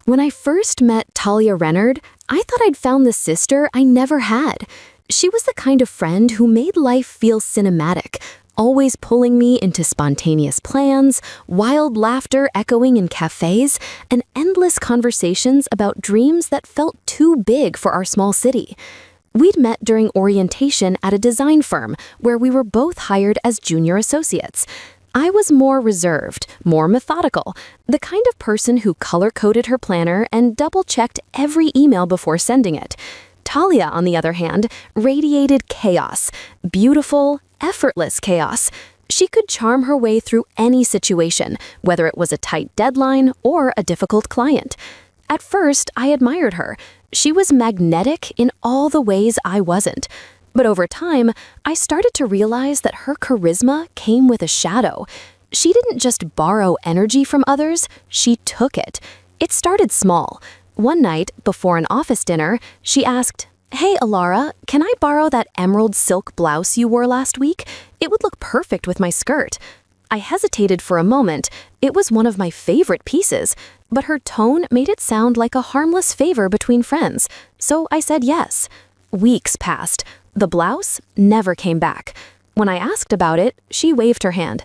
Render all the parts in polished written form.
When I first met Talia Rennard, I thought I'd found the sister I never had. She was the kind of friend who made life feel cinematic, always pulling me into spontaneous plans, wild laughter echoing in cafes, and endless conversations about dreams that felt too big for our small city. We'd met during orientation at a design firm where we were both hired as junior associates. I was more reserved, more methodical, the kind of person who color-coded her planner and double-checked every email before sending it. Talia, on the other hand, radiated chaos, beautiful, effortless chaos. She could charm her way through any situation, whether it was a tight deadline or a difficult client. At first, I admired her. She was magnetic in all the ways I wasn't. But over time, I started to realize that her charisma came with a shadow. She didn't just borrow energy from others, she took it. It started small. One night, before an office dinner, she asked, "Hey, Alara, can I borrow that emerald silk blouse you wore last week? It would look perfect with my skirt." I hesitated for a moment. It was one of my favorite pieces, but her tone made it sound like a harmless favor between friends, so I said yes. Weeks passed. The blouse never came back. When I asked about it, she waved her hand.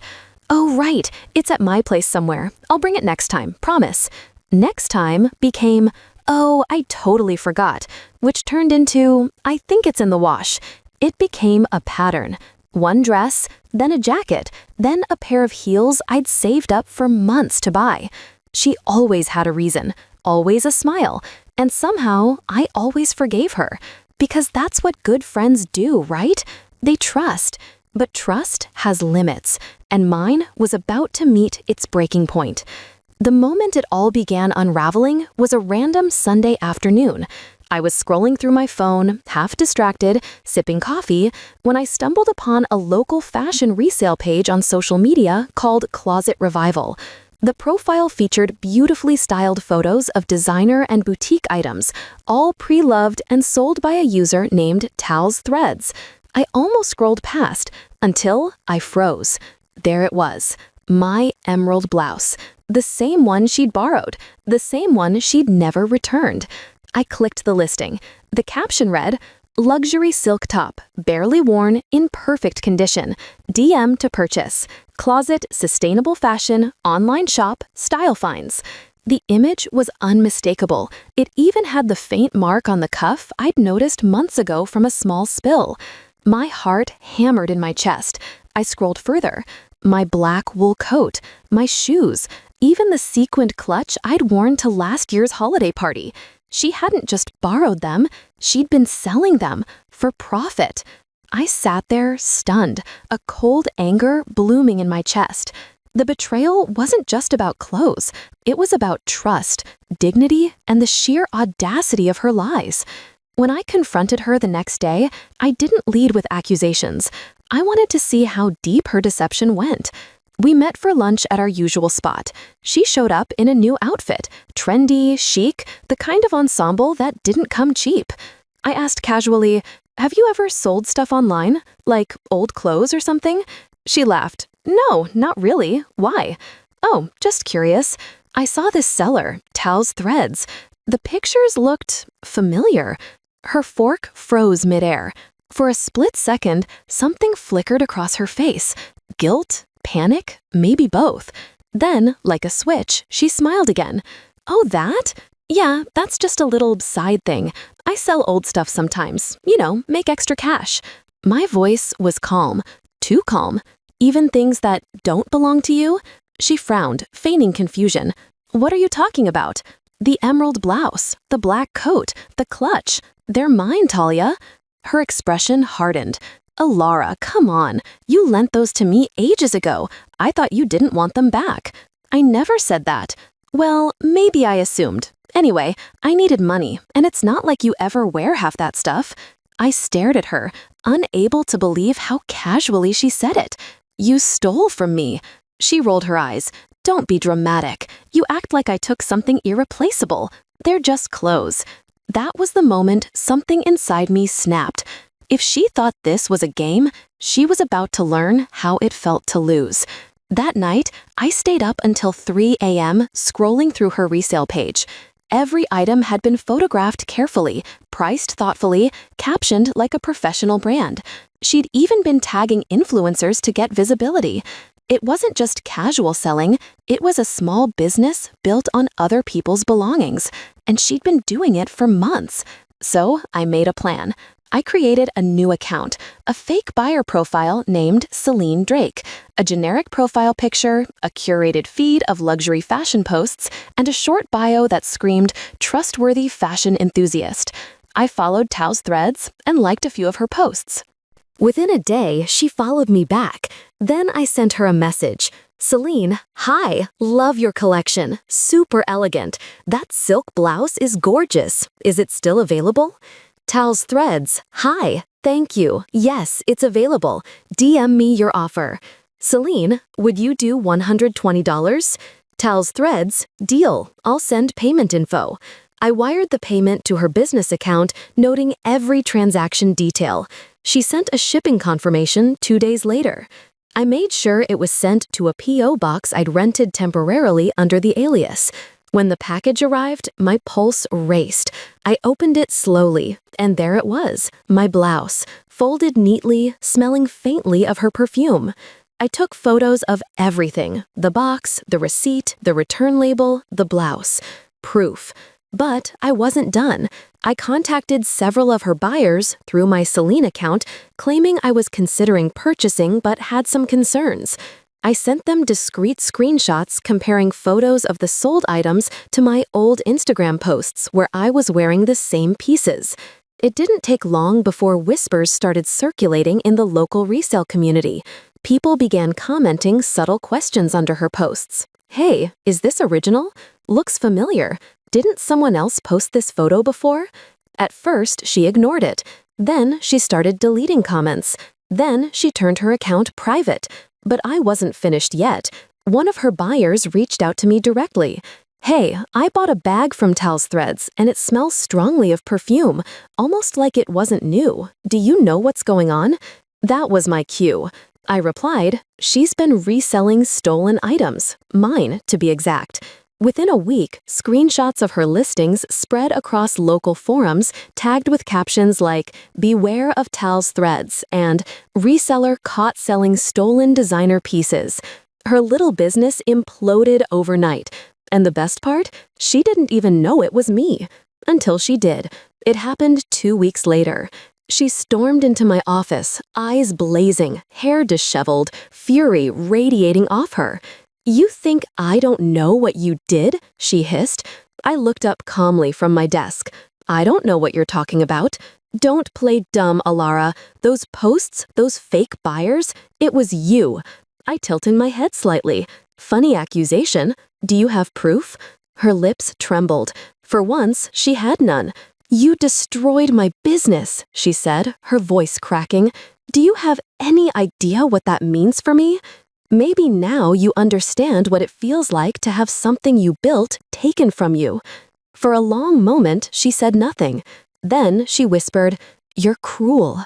"Oh, right, it's at my place somewhere. I'll bring it next time, promise." Next time became, "Oh, I totally forgot," which turned into, "I think it's in the wash." It became a pattern. One dress, then a jacket, then a pair of heels I'd saved up for months to buy. She always had a reason, always a smile, and somehow I always forgave her. Because that's what good friends do, right? They trust. But trust has limits, and mine was about to meet its breaking point. The moment it all began unraveling was a random Sunday afternoon. I was scrolling through my phone, half distracted, sipping coffee, when I stumbled upon a local fashion resale page on social media called Closet Revival. The profile featured beautifully styled photos of designer and boutique items, all pre-loved and sold by a user named Tal's Threads. I almost scrolled past until I froze. There it was, my emerald blouse, the same one she'd borrowed, the same one she'd never returned. I clicked the listing. The caption read, "Luxury silk top, barely worn, in perfect condition. DM to purchase. Closet, sustainable fashion, online shop, style finds." The image was unmistakable. It even had the faint mark on the cuff I'd noticed months ago from a small spill. My heart hammered in my chest. I scrolled further. My black wool coat, my shoes, even the sequined clutch I'd worn to last year's holiday party. She hadn't just borrowed them, she'd been selling them for profit. I sat there stunned, a cold anger blooming in my chest. The betrayal wasn't just about clothes. It was about trust, dignity, and the sheer audacity of her lies. When I confronted her the next day, I didn't lead with accusations. I wanted to see how deep her deception went. We met for lunch at our usual spot. She showed up in a new outfit, trendy, chic, the kind of ensemble that didn't come cheap. I asked casually, "Have you ever sold stuff online? Like old clothes or something?" She laughed. "No, not really. Why?" "Oh, just curious. I saw this seller, Tal's Threads. The pictures looked familiar." Her fork froze midair. For a split second, something flickered across her face. Guilt? Panic? Maybe both. Then, like a switch, she smiled again. "Oh, that? Yeah, that's just a little side thing. I sell old stuff sometimes, make extra cash." My voice was calm, too calm. "Even things that don't belong to you?" She frowned, feigning confusion. "What are you talking about?" "The emerald blouse, the black coat, the clutch. They're mine, Talia." Her expression hardened. "Alara, come on. You lent those to me ages ago. I thought you didn't want them back." "I never said that." "Well, maybe I assumed. Anyway, I needed money, and it's not like you ever wear half that stuff." I stared at her, unable to believe how casually she said it. "You stole from me." She rolled her eyes. "Don't be dramatic. You act like I took something irreplaceable. They're just clothes." That was the moment something inside me snapped. If she thought this was a game, she was about to learn how it felt to lose. That night, I stayed up until 3 a.m. scrolling through her resale page. Every item had been photographed carefully, priced thoughtfully, captioned like a professional brand. She'd even been tagging influencers to get visibility. It wasn't just casual selling, it was a small business built on other people's belongings, and she'd been doing it for months. So I made a plan. I created a new account, a fake buyer profile named Celine Drake, a generic profile picture, a curated feed of luxury fashion posts, and a short bio that screamed trustworthy fashion enthusiast. I followed Tao's threads and liked a few of her posts. Within a day, she followed me back. Then I sent her a message. Celine, hi, love your collection. Super elegant. That silk blouse is gorgeous. Is it still available? Tao's threads, hi, thank you. Yes, it's available. DM me your offer. Celine, would you do $120? Tao's threads, deal. I'll send payment info. I wired the payment to her business account, noting every transaction detail. She sent a shipping confirmation 2 days later. I made sure it was sent to a P.O. box I'd rented temporarily under the alias. When the package arrived, my pulse raced. I opened it slowly, and there it was, my blouse, folded neatly, smelling faintly of her perfume. I took photos of everything, the box, the receipt, the return label, the blouse. Proof. But I wasn't done. I contacted several of her buyers through my Celine account, claiming I was considering purchasing but had some concerns. I sent them discreet screenshots comparing photos of the sold items to my old Instagram posts where I was wearing the same pieces. It didn't take long before whispers started circulating in the local resale community. People began commenting subtle questions under her posts. Hey, is this original? Looks familiar. Didn't someone else post this photo before? At first, she ignored it. Then she started deleting comments. Then she turned her account private. But I wasn't finished yet. One of her buyers reached out to me directly. Hey, I bought a bag from Tao's Threads and it smells strongly of perfume, almost like it wasn't new. Do you know what's going on? That was my cue. I replied, she's been reselling stolen items, mine to be exact. Within a week, screenshots of her listings spread across local forums tagged with captions like, "Beware of Tao's Threads" and "Reseller caught selling stolen designer pieces." Her little business imploded overnight. And the best part? She didn't even know it was me. Until she did. It happened 2 weeks later. She stormed into my office, eyes blazing, hair disheveled, fury radiating off her. "You think I don't know what you did?" she hissed. I looked up calmly from my desk. "I don't know what you're talking about. Don't play dumb, Alara. Those posts, those fake buyers, it was you." I tilted my head slightly. "Funny accusation. Do you have proof?" Her lips trembled. For once, she had none. "You destroyed my business," she said, her voice cracking. "Do you have any idea what that means for me? Maybe now you understand what it feels like to have something you built taken from you." For a long moment, she said nothing. Then she whispered, "You're cruel."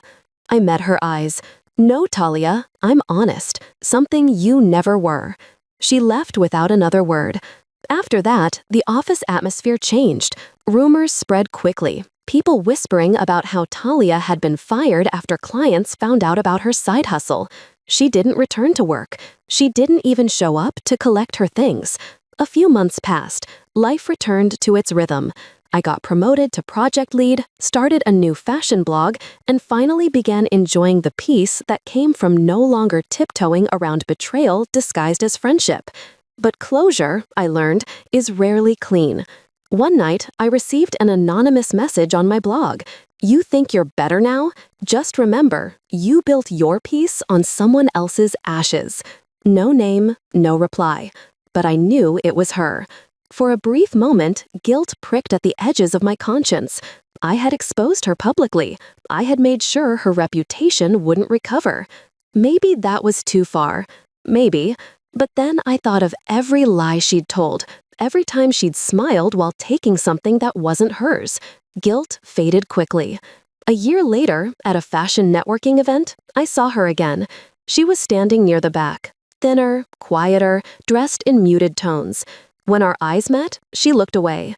I met her eyes. "No, Talia, I'm honest. Something you never were." She left without another word. After that, the office atmosphere changed. Rumors spread quickly. People whispering about how Talia had been fired after clients found out about her side hustle. She didn't return to work. She didn't even show up to collect her things. A few months passed. Life returned to its rhythm. I got promoted to project lead, started a new fashion blog, and finally began enjoying the peace that came from no longer tiptoeing around betrayal disguised as friendship. But closure, I learned, is rarely clean. One night, I received an anonymous message on my blog. "You think you're better now? Just remember, you built your peace on someone else's ashes." No name, no reply. But I knew it was her. For a brief moment, guilt pricked at the edges of my conscience. I had exposed her publicly. I had made sure her reputation wouldn't recover. Maybe that was too far. Maybe. But then I thought of every lie she'd told, every time she'd smiled while taking something that wasn't hers. Guilt faded quickly. A year later, at a fashion networking event, I saw her again. She was standing near the back, thinner, quieter, dressed in muted tones. When our eyes met, she looked away.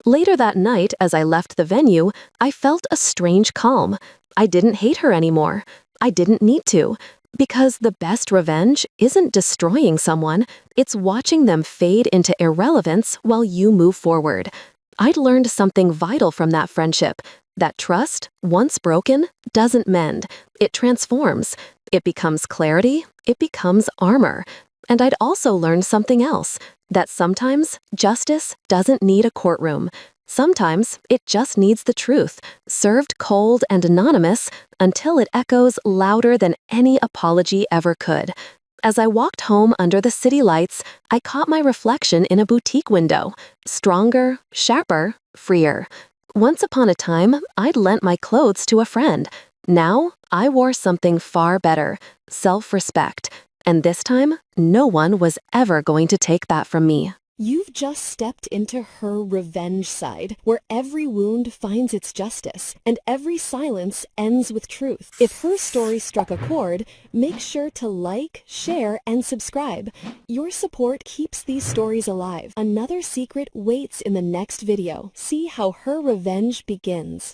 Later that night, as I left the venue, I felt a strange calm. I didn't hate her anymore. I didn't need to. Because the best revenge isn't destroying someone, it's watching them fade into irrelevance while you move forward. I'd learned something vital from that friendship. That trust, once broken, doesn't mend. It transforms. It becomes clarity. It becomes armor. And I'd also learned something else, that sometimes justice doesn't need a courtroom. Sometimes it just needs the truth, served cold and anonymous until it echoes louder than any apology ever could. As I walked home under the city lights, I caught my reflection in a boutique window. Stronger, sharper, freer. Once upon a time, I'd lent my clothes to a friend. Now, I wore something far better, self-respect. And this time, no one was ever going to take that from me. You've just stepped into her revenge side, where every wound finds its justice, and every silence ends with truth. If her story struck a chord, make sure to like, share, and subscribe. Your support keeps these stories alive. Another secret waits in the next video. See how her revenge begins.